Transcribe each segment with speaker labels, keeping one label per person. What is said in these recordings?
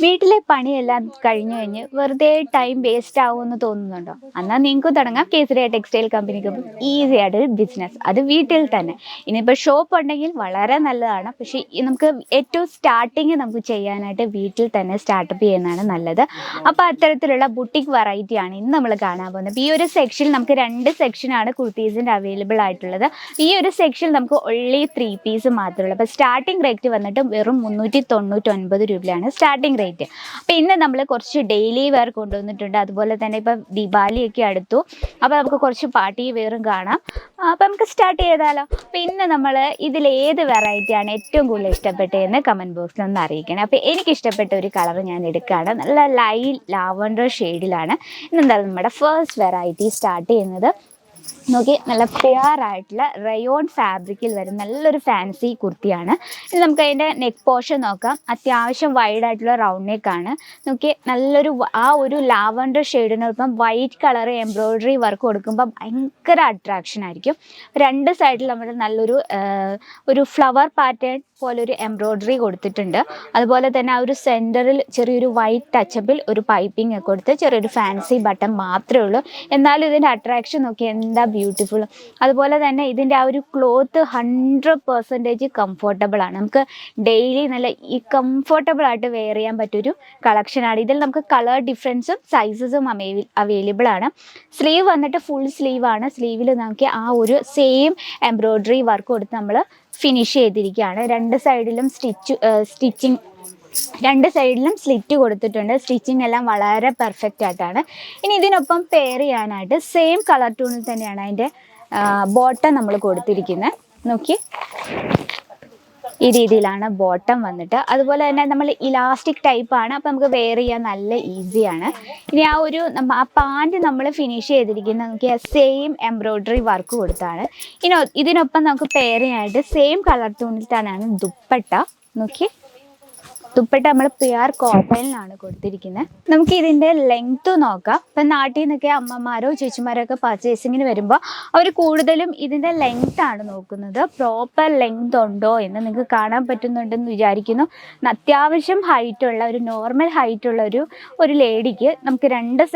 Speaker 1: വീട്ടിലെ പണിയെല്ലാം കഴിഞ്ഞു കഴിഞ്ഞ് വെറുതെ ടൈം വേസ്റ്റ് ആവുമെന്ന് തോന്നുന്നുണ്ടോ? എന്നാൽ നിങ്ങൾക്ക് തുടങ്ങാം കേസരിയ ടെക്സ്റ്റൈൽ കമ്പനിക്ക് ഈസി ആയിട്ട് ബിസിനസ്, അത് വീട്ടിൽ തന്നെ. ഇനിയിപ്പോൾ ഷോപ്പ് ഉണ്ടെങ്കിൽ വളരെ നല്ലതാണ്, പക്ഷേ നമുക്ക് ഏറ്റവും സ്റ്റാർട്ടിങ് നമുക്ക് ചെയ്യാനായിട്ട് വീട്ടിൽ തന്നെ സ്റ്റാർട്ടപ്പ് ചെയ്യുന്നതാണ് നല്ലത്. അപ്പോൾ അത്തരത്തിലുള്ള ബുട്ടിക് വെറൈറ്റിയാണ് ഇന്ന് നമ്മൾ കാണാൻ പോകുന്നത്. ഈ ഒരു സെക്ഷനിൽ നമുക്ക് 2 സെക്ഷനാണ് കുർത്തീസിൻ്റെ അവൈലബിൾ ആയിട്ടുള്ളത്. ഈ ഒരു സെക്ഷൻ നമുക്ക് ഒൺലി 3 പീസ് മാത്രമേ ഉള്ളൂ. അപ്പോൾ സ്റ്റാർട്ടിംഗ് റേറ്റ് വന്നിട്ട് വെറും 399 രൂപയാണ് സ്റ്റാർട്ടിംഗ് റേറ്റ്. അപ്പോൾ ഇന്ന് നമ്മൾ കുറച്ച് ഡെയിലി വെയർ കൊണ്ടുവന്നിട്ടുണ്ട്. അതുപോലെ തന്നെ ഇപ്പം ദീപാവലിയൊക്കെ അടുത്തു, അപ്പോൾ നമുക്ക് കുറച്ച് പാർട്ടി വെയറും കാണാം. അപ്പോൾ നമുക്ക് സ്റ്റാർട്ട് ചെയ്താലോ? അപ്പോൾ ഇന്ന് നമ്മൾ ഇതിലേത് വെറൈറ്റിയാണ് ഏറ്റവും കൂടുതൽ ഇഷ്ടപ്പെട്ടതെന്ന് കമൻറ്റ് ബോക്സിൽ ഒന്ന് അറിയിക്കണം. അപ്പോൾ എനിക്ക് ഇഷ്ടപ്പെട്ട ഒരു കളർ ഞാൻ എടുക്കുകയാണ്. നല്ല ലൈറ്റ് ലാവൻഡർ ഷെയ്ഡിലാണ് ഇന്നെന്തായാലും നമ്മുടെ ഫസ്റ്റ് വെറൈറ്റി സ്റ്റാർട്ട് ചെയ്യുന്നത്. നോക്കി, നല്ല പ്യുവർ ആയിട്ടുള്ള റയോൺ ഫാബ്രിക്കിൽ വരും നല്ലൊരു ഫാൻസി കുർത്തിയാണ്. ഇനി നമുക്ക് അതിൻ്റെ നെക്ക് പോർഷൻ നോക്കാം. അത്യാവശ്യം വൈഡ് ആയിട്ടുള്ള റൗണ്ട് നെക്കാണ്. നോക്കി, നല്ലൊരു ആ ഒരു ലാവൻഡർ ഷെയ്ഡിനൊപ്പം വൈറ്റ് കളർ എംബ്രോയ്ഡറി വർക്ക് കൊടുക്കുമ്പോൾ ഭയങ്കര അട്രാക്ഷൻ ആയിരിക്കും. 2 സൈഡിൽ നമ്മൾ ഒരു ഫ്ലവർ പാറ്റേൺ പോലൊരു എംബ്രോയ്ഡറി കൊടുത്തിട്ടുണ്ട്. അതുപോലെ തന്നെ ആ ഒരു സെൻറ്ററിൽ ചെറിയൊരു വൈറ്റ് ടച്ചപ്പിൽ ഒരു പൈപ്പിംഗ് ഒക്കെ കൊടുത്ത് ചെറിയൊരു ഫാൻസി ബട്ടൺ മാത്രമേ ഉള്ളൂ. എന്നാലും ഇതിൻ്റെ അട്രാക്ഷൻ നോക്കി എന്താ ബ്യൂട്ടിഫുൾ. അതുപോലെ തന്നെ ഇതിൻ്റെ ആ ഒരു ക്ലോത്ത് 100% കംഫർട്ടബിൾ ആണ്. നമുക്ക് ഡെയിലി നല്ല ഈ കംഫർട്ടബിൾ ആയിട്ട് വെയർ ചെയ്യാൻ പറ്റിയൊരു കളക്ഷനാണ്. ഇതിൽ നമുക്ക് കളർ ഡിഫറൻസും സൈസസും അവൈലബിൾ ആണ്. സ്ലീവ് വന്നിട്ട് ഫുൾ സ്ലീവാണ്. സ്ലീവിൽ നമുക്ക് ആ ഒരു സെയിം എംബ്രോയ്ഡറി വർക്ക് കൊടുത്ത് നമ്മൾ ഫിനിഷ് ചെയ്തിരിക്കുകയാണ്. 2 സൈഡിലും സ്ലിറ്റ് കൊടുത്തിട്ടുണ്ട്. സ്റ്റിച്ചിങ് എല്ലാം വളരെ പെർഫെക്റ്റ് ആയിട്ടാണ്. ഇനി ഇതിനൊപ്പം പെയർ ചെയ്യാനായിട്ട് സെയിം കളർ ടൂണിൽ തന്നെയാണ് അതിൻ്റെ ബോട്ടം നമ്മൾ കൊടുത്തിരിക്കുന്നത്. നോക്കി, ഈ രീതിയിലാണ് ബോട്ടം വന്നിട്ട്. അതുപോലെ തന്നെ നമ്മൾ ഇലാസ്റ്റിക് ടൈപ്പാണ്, അപ്പോൾ നമുക്ക് വെയർ ചെയ്യാൻ നല്ല ഈസിയാണ്. ഇനി ആ പാൻറ് നമ്മൾ ഫിനിഷ് ചെയ്തിരിക്കുന്നത് നമുക്ക് സെയിം എംബ്രോയ്ഡറി വർക്ക് കൊടുത്താണ്. ഇനി ഇതിനൊപ്പം നമുക്ക് പെയർ ചെയ്യാനായിട്ട് സെയിം കളർ ടൂണിൽ തന്നെയാണ് ദുപ്പട്ട. നോക്കി, ദുപ്പട്ട നമ്മൾ പ്യുവർ കോട്ടണിലാണ് കൊടുത്തിരിക്കുന്നത്. നമുക്ക് ഇതിൻ്റെ ലെങ്ത്ത് നോക്കാം. ഇപ്പം നാട്ടിൽ നിന്നൊക്കെ അമ്മമാരോ ചേച്ചിമാരോ ഒക്കെ പർച്ചേസിങ്ങിന് വരുമ്പോൾ അവർ കൂടുതലും ഇതിൻ്റെ ലെങ്ത്താണ് നോക്കുന്നത്. പ്രോപ്പർ ലെങ്ത് ഉണ്ടോ എന്ന് നിങ്ങൾക്ക് കാണാൻ പറ്റുന്നുണ്ടെന്ന് വിചാരിക്കുന്നു. അത്യാവശ്യം ഹൈറ്റുള്ള ഒരു നോർമൽ ഹൈറ്റുള്ള ഒരു ലേഡിക്ക് നമുക്ക് 2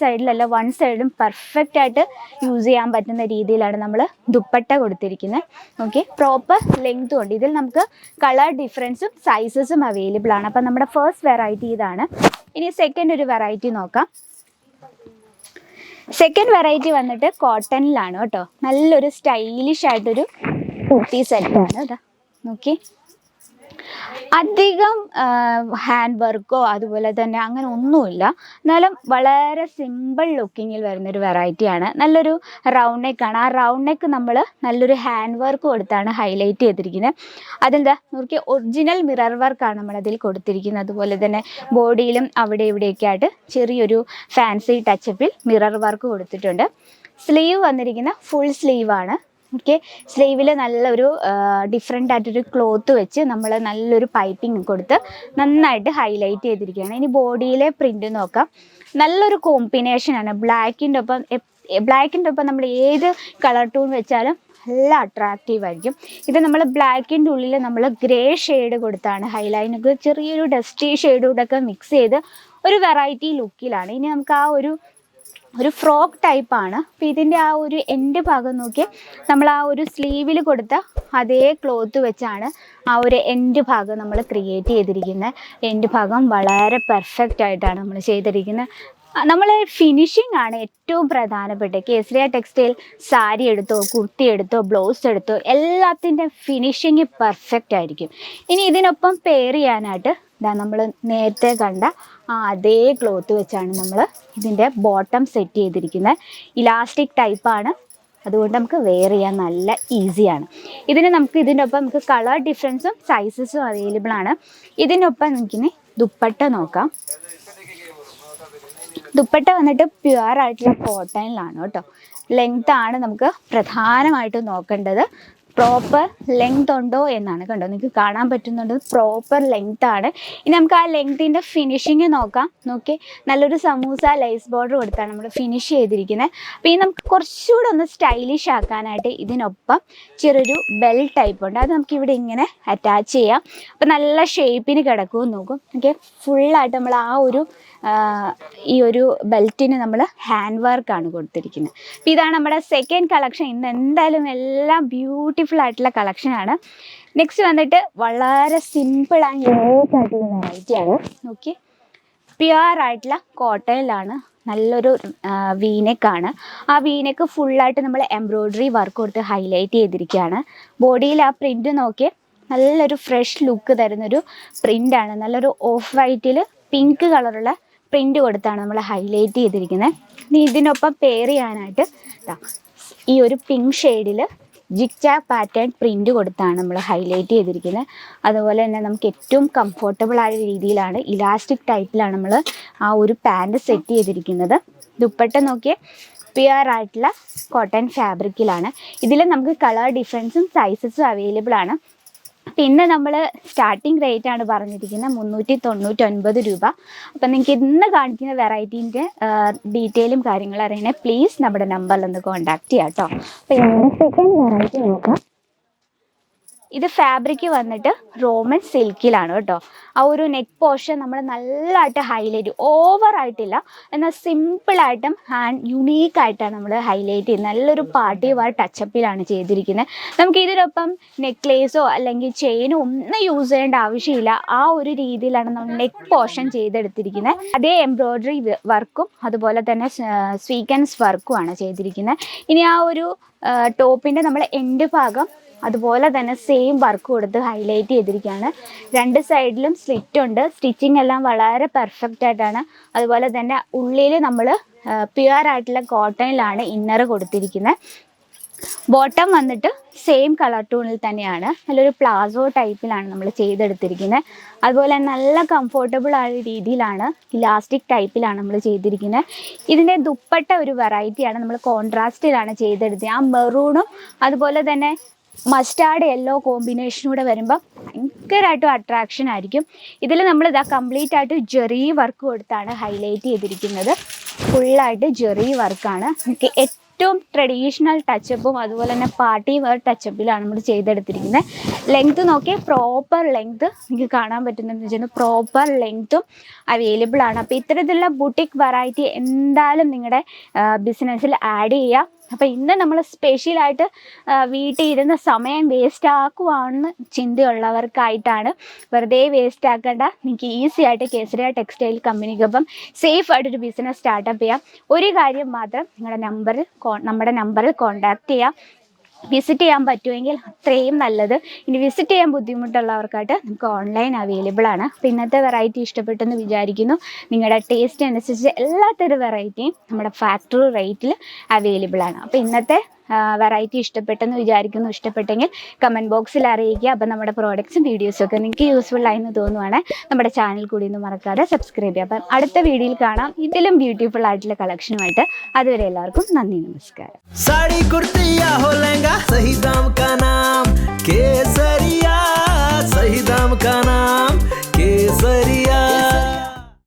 Speaker 1: സൈഡിലല്ല 1 സൈഡും പെർഫെക്റ്റ് ആയിട്ട് യൂസ് ചെയ്യാൻ പറ്റുന്ന രീതിയിലാണ് നമ്മൾ ദുപ്പട്ട കൊടുത്തിരിക്കുന്നത്. ഓക്കെ, പ്രോപ്പർ ലെങ്ത്തും ഉണ്ട്. ഇതിൽ നമുക്ക് കളർ ഡിഫറൻസും സൈസസും അവൈലബിൾ ആണ്. അപ്പം നമ്മുടെ ഫസ്റ്റ് വെറൈറ്റി ഇതാണ്. ഇനി സെക്കൻഡ് ഒരു വെറൈറ്റി നോക്കാം. സെക്കൻഡ് വെറൈറ്റി വന്നിട്ട് കോട്ടണിലാണ് കേട്ടോ. നല്ലൊരു സ്റ്റൈലിഷ് ആയിട്ടൊരു കുർത്തി സെറ്റാണ്. അതാ നോക്കി, അധികം ഹാൻഡ് വർക്കോ അതുപോലെ തന്നെ അങ്ങനെ ഒന്നുമില്ല. എന്നാലും വളരെ സിമ്പിൾ ലുക്കിങ്ങിൽ വരുന്നൊരു വെറൈറ്റിയാണ്. നല്ലൊരു റൗണ്ട് നെക്കാണ്. ആ റൗണ്ട് നെക്ക് നമ്മൾ നല്ലൊരു ഹാൻഡ് വർക്ക് കൊടുത്താണ് ഹൈലൈറ്റ് ചെയ്തിരിക്കുന്നത്. അതെന്താ നോക്കി, ഒറിജിനൽ മിറർ വർക്കാണ് നമ്മളതിൽ കൊടുത്തിരിക്കുന്നത്. അതുപോലെ തന്നെ ബോഡിയിലും അവിടെ ഇവിടെയൊക്കെ ആയിട്ട് ചെറിയൊരു ഫാൻസി ടച്ചപ്പിൽ മിറർ വർക്ക് കൊടുത്തിട്ടുണ്ട്. സ്ലീവ് വന്നിരിക്കുന്ന ഫുൾ സ്ലീവാണ്. ഓക്കെ, സ്ലീവിൽ നല്ലൊരു ഡിഫറെൻ്റ് ആയിട്ടൊരു ക്ലോത്ത് വെച്ച് നമ്മൾ നല്ലൊരു പൈപ്പിംഗ് കൊടുത്ത് നന്നായിട്ട് ഹൈലൈറ്റ് ചെയ്തിരിക്കുകയാണ്. ഇനി ബോഡിയിലെ പ്രിൻ്റ് നോക്കാം. നല്ലൊരു കോമ്പിനേഷനാണ്. ബ്ലാക്കിൻ്റെ ഒപ്പം നമ്മൾ ഏത് കളർ ടൂൺ വെച്ചാലും നല്ല അട്രാക്റ്റീവ് ആയിരിക്കും. ഇത് നമ്മൾ ബ്ലാക്കിൻ്റെ ഉള്ളിൽ നമ്മൾ ഗ്രേ ഷെയ്ഡ് കൊടുത്താണ് ഹൈലൈനൊക്കെ ചെറിയൊരു ഡസ്റ്റി ഷെയ്ഡൂടൊക്കെ മിക്സ് ചെയ്ത് ഒരു വെറൈറ്റി ലുക്കിലാണ്. ഇനി നമുക്ക് ആ ഒരു ഫ്രോക്ക് ടൈപ്പാണ്. അപ്പോൾ ഇതിൻ്റെ ആ ഒരു എൻഡ് ഭാഗം നോക്കി, നമ്മൾ ആ ഒരു സ്ലീവിൽ കൊടുത്ത അതേ ക്ലോത്ത് വെച്ചാണ് ആ ഒരു എൻഡ് ഭാഗം നമ്മൾ ക്രിയേറ്റ് ചെയ്തിരിക്കുന്നത്. എൻഡ് ഭാഗം വളരെ പെർഫെക്റ്റ് ആയിട്ടാണ് നമ്മൾ ചെയ്തിരിക്കുന്നത്. നമ്മൾ ഫിനിഷിംഗ് ആണ് ഏറ്റവും പ്രധാനപ്പെട്ട. കേസരിയ ടെക്സ്റ്റൈൽ സാരി എടുത്തോ കുർത്തി എടുത്തോ ബ്ലൗസ് എടുത്തോ എല്ലാത്തിൻ്റെ ഫിനിഷിങ് പെർഫെക്റ്റ് ആയിരിക്കും. ഇനി ഇതിനൊപ്പം പെയർ ചെയ്യാനായിട്ട് നമ്മൾ നേരത്തെ കണ്ട അതേ ക്ലോത്ത് വെച്ചാണ് നമ്മൾ ഇതിൻ്റെ ബോട്ടം സെറ്റ് ചെയ്തിരിക്കുന്നത്. ഇലാസ്റ്റിക് ടൈപ്പാണ്, അതുകൊണ്ട് നമുക്ക് വെയർ ചെയ്യാൻ നല്ല ഈസിയാണ്. ഇതിൻ്റെ ഒപ്പം നമുക്ക് കളർ ഡിഫറൻസും സൈസസും അവൈലബിൾ ആണ്. ഇതിനൊപ്പം നമുക്കിനി ദുപ്പട്ട നോക്കാം. ദുപ്പട്ട വന്നിട്ട് പ്യുവർ ആയിട്ടുള്ള കോട്ടണിലാണ് കേട്ടോ. ലെങ്ത് ആണ് നമുക്ക് പ്രധാനമായിട്ടും നോക്കേണ്ടത്. പ്രോപ്പർ ലെങ്ത് ഉണ്ടോ എന്നാണ്. കണ്ടോ, നിങ്ങൾക്ക് കാണാൻ പറ്റുന്നുണ്ട് പ്രോപ്പർ ലെങ്ത് ആണ്. ഇനി നമുക്ക് ആ ലെങ്തിൻ്റെ ഫിനിഷിങ് നോക്കാം. നോക്കി, നല്ലൊരു സമൂസ ലൈസ് ബോർഡർ കൊടുത്താണ് നമ്മൾ ഫിനിഷ് ചെയ്തിരിക്കുന്നത്. അപ്പോൾ ഈ നമുക്ക് കുറച്ചുകൂടെ ഒന്ന് സ്റ്റൈലിഷ് ആക്കാനായിട്ട് ഇതിനൊപ്പം ചെറിയൊരു ബെൽ ടൈപ്പ് ഉണ്ട്, അത് നമുക്കിവിടെ ഇങ്ങനെ അറ്റാച്ച് ചെയ്യാം. അപ്പോൾ നല്ല ഷേപ്പിന് കിടക്കുമെന്ന് നോക്കും. ഓക്കെ, ഫുള്ളായിട്ട് നമ്മൾ ആ ഒരു ഈ ഒരു ബെൽറ്റിന് നമ്മൾ ഹാൻഡ് വർക്കാണ് കൊടുത്തിരിക്കുന്നത്. അപ്പോൾ ഇതാണ് നമ്മുടെ സെക്കൻഡ് കളക്ഷൻ. ഇന്ന് എന്തായാലും എല്ലാം ബ്യൂട്ടിഫുൾ ആയിട്ടുള്ള കളക്ഷനാണ്. നെക്സ്റ്റ് വന്നിട്ട് വളരെ സിമ്പിൾ ആൻഡ് യൂണിക്ക് ആയിട്ടുള്ള വെറൈറ്റിയാണ്. നോക്കി, പ്യുവർ ആയിട്ടുള്ള കോട്ടണിലാണ്, നല്ലൊരു വീനെക്കാണ്. ആ വീനെക്ക് ഫുള്ളായിട്ട് നമ്മൾ എംബ്രോയ്ഡറി വർക്ക് കൊടുത്ത് ഹൈലൈറ്റ് ചെയ്തിരിക്കുകയാണ്. ബോഡിയിൽ ആ പ്രിൻ്റ് നോക്കി, നല്ലൊരു ഫ്രഷ് ലുക്ക് തരുന്നൊരു പ്രിൻ്റാണ്. നല്ലൊരു ഓഫ് വൈറ്റിൽ പിങ്ക് കളറുള്ള പ്രിൻ്റ് കൊടുത്താണ് നമ്മൾ ഹൈലൈറ്റ് ചെയ്തിരിക്കുന്നത്. ഇനി ഇതിനൊപ്പം പെയർ ചെയ്യാനായിട്ട് ഈ ഒരു പിങ്ക് ഷെയ്ഡിൽ ജിഗ്ജാഗ് പാറ്റേൺ പ്രിൻ്റ് കൊടുത്താണ് നമ്മൾ ഹൈലൈറ്റ് ചെയ്തിരിക്കുന്നത്. അതുപോലെ തന്നെ നമുക്ക് ഏറ്റവും കംഫർട്ടബിൾ ആയ രീതിയിലാണ്, ഇലാസ്റ്റിക് ടൈപ്പിലാണ് നമ്മൾ ആ ഒരു പാൻറ് സെറ്റ് ചെയ്തിരിക്കുന്നത്. ദുപ്പട്ട നോക്കിയേ, പ്യുവർ ആയിട്ടുള്ള കോട്ടൺ ഫാബ്രിക്കിലാണ്. ഇതിൽ നമുക്ക് കളർ ഡിഫറൻസും സൈസസും അവൈലബിൾ ആണ്. പിന്നെ നമ്മൾ സ്റ്റാർട്ടിങ് റേറ്റ് ആണ് പറഞ്ഞിരിക്കുന്നത് 399 രൂപ. അപ്പം നിങ്ങൾക്ക് ഇന്ന് കാണിക്കുന്ന വെറൈറ്റീൻ്റെ ഡീറ്റെയിലും കാര്യങ്ങളും അറിയണേ പ്ലീസ് നമ്മുടെ നമ്പറിലൊന്ന് കോൺടാക്ട് ചെയ്യാം കേട്ടോ. അപ്പോൾ ഞങ്ങളുടെ സെക്കൻഡ് വെറൈറ്റി നോക്കാം. ഇത് ഫാബ്രിക് വന്നിട്ട് റോമൻ സിൽക്കിലാണ് കേട്ടോ. ആ ഒരു നെക്ക് പോർഷൻ നമ്മൾ നല്ലതായിട്ട് ഹൈലൈറ്റ്, ഓവറായിട്ടില്ല എന്നാൽ സിമ്പിളായിട്ടും ഹാൻഡ് യുണീക്കായിട്ടാണ് നമ്മൾ ഹൈലൈറ്റ് ചെയ്യുന്നത്. നല്ലൊരു പാർട്ടി വെയർ ടച്ചപ്പിലാണ് ചെയ്തിരിക്കുന്നത്. നമുക്ക് ഇതിനൊപ്പം നെക്ലേസോ അല്ലെങ്കിൽ ചെയിനോ ഒന്നും യൂസ് ചെയ്യേണ്ട ആവശ്യമില്ല. ആ ഒരു രീതിയിലാണ് നമ്മൾ നെക്ക് പോർഷൻ ചെയ്തെടുത്തിരിക്കുന്നത്. അതേ എംബ്രോയ്ഡറി വർക്കും അതുപോലെ തന്നെ സ്വീക്വൻസ് വർക്കുമാണ് ചെയ്തിരിക്കുന്നത്. ഇനി ആ ഒരു ടോപ്പിൻ്റെ നമ്മൾ എൻഡ് ഭാഗം അതുപോലെ തന്നെ സെയിം വർക്ക് കൊടുത്ത് ഹൈലൈറ്റ് ചെയ്തിരിക്കുകയാണ്. രണ്ട് സൈഡിലും സ്ലിറ്റ് ഉണ്ട്. സ്റ്റിച്ചിങ് എല്ലാം വളരെ പെർഫെക്റ്റ് ആയിട്ടാണ്. അതുപോലെ തന്നെ ഉള്ളിൽ നമ്മൾ പ്യുവർ ആയിട്ടുള്ള കോട്ടണിലാണ് ഇന്നർ കൊടുത്തിരിക്കുന്നത്. ബോട്ടം വന്നിട്ട് സെയിം കളർ ടൂണിൽ തന്നെയാണ്, നല്ലൊരു പ്ലാസോ ടൈപ്പിലാണ് നമ്മൾ ചെയ്തെടുത്തിരിക്കുന്നത്. അതുപോലെ നല്ല കംഫർട്ടബിൾ ആയ രീതിയിലാണ്, ഇലാസ്റ്റിക് ടൈപ്പിലാണ് നമ്മൾ ചെയ്തിരിക്കുന്നത്. ഇതിൻ്റെ ദുപ്പട്ട ഒരു വെറൈറ്റിയാണ്, നമ്മൾ കോൺട്രാസ്റ്റിലാണ് ചെയ്തെടുത്തത്. ആ മെറൂണും അതുപോലെ തന്നെ മസ്റ്റാർഡ് യെല്ലോ കോമ്പിനേഷനൂടെ വരുമ്പോൾ ഭയങ്കരമായിട്ടും അട്രാക്ഷൻ ആയിരിക്കും. ഇതിൽ നമ്മളിതാ കംപ്ലീറ്റ് ആയിട്ട് ജെറി വർക്ക് കൊടുത്താണ് ഹൈലൈറ്റ് ചെയ്തിരിക്കുന്നത്. ഫുള്ളായിട്ട് ജെറി വർക്കാണ്. നമുക്ക് ഏറ്റവും ട്രഡീഷണൽ ടച്ചപ്പും അതുപോലെ തന്നെ പാർട്ടി വെയർ ടച്ചപ്പിലാണ് നമ്മൾ ചെയ്തെടുത്തിരിക്കുന്നത്. ലെങ്ത് നോക്കിയാൽ പ്രോപ്പർ ലെങ്ത് നിങ്ങൾക്ക് കാണാൻ പറ്റുന്നതെന്ന് വെച്ചാൽ പ്രോപ്പർ ലെങ്ത്തും അവൈലബിൾ ആണ്. അപ്പോൾ ഇത്തരത്തിലുള്ള ബുട്ടിക് വെറൈറ്റി എന്തായാലും നിങ്ങളുടെ ബിസിനസ്സിൽ ആഡ് ചെയ്യുക. അപ്പോൾ ഇന്ന് നമ്മൾ സ്പെഷ്യലായിട്ട് വീട്ടിൽ ഇരുന്ന് സമയം വേസ്റ്റ് ആക്കുവാണെന്ന് ചിന്തയുള്ളവർക്കായിട്ടാണ്. വെറുതെ വേസ്റ്റ് ആക്കേണ്ട, നിങ്ങൾക്ക് ഈസി ആയിട്ട് കേസരിയ ടെക്സ്റ്റൈൽ കമ്പനിക്കൊപ്പം സേഫ് ആയിട്ടൊരു ബിസിനസ് സ്റ്റാർട്ടപ്പ് ചെയ്യാം. ഒരു കാര്യം മാത്രം, നമ്മുടെ നമ്പറിൽ കോൺടാക്റ്റ് ചെയ്യാം. വിസിറ്റ് ചെയ്യാൻ പറ്റുമെങ്കിൽ അത്രയും നല്ലത്. ഇനി വിസിറ്റ് ചെയ്യാൻ ബുദ്ധിമുട്ടുള്ളവർക്കായിട്ട് നമുക്ക് ഓൺലൈൻ അവൈലബിൾ ആണ്. അപ്പോൾ ഇന്നത്തെ വെറൈറ്റി ഇഷ്ടപ്പെട്ടെന്ന് വിചാരിക്കുന്നു. നിങ്ങളുടെ ടേസ്റ്റ് അനുസരിച്ച് എല്ലാത്തരം വെറൈറ്റിയും നമ്മുടെ ഫാക്ടറി റേറ്റിൽ അവൈലബിൾ ആണ്. അപ്പോൾ ഇന്നത്തെ വെറൈറ്റി ഇഷ്ടപ്പെട്ടെന്ന് വിചാരിക്കുന്നു. ഇഷ്ടപ്പെട്ടെങ്കിൽ കമൻറ്റ് ബോക്സിൽ അറിയിക്കുക. അപ്പോൾ നമ്മുടെ പ്രോഡക്റ്റ്സും വീഡിയോസും ഒക്കെ നിങ്ങൾക്ക് യൂസ്ഫുൾ ആയെന്ന് തോന്നുവാണെങ്കിൽ നമ്മുടെ ചാനൽ കൂടി ഒന്നും മറക്കാതെ സബ്സ്ക്രൈബ് ചെയ്യുക. അപ്പം അടുത്ത വീഡിയോയിൽ കാണാം ഇതിലും ബ്യൂട്ടിഫുൾ ആയിട്ടുള്ള കളക്ഷനുമായിട്ട്. അതുവരെ എല്ലാവർക്കും നന്ദി, നമസ്കാരം.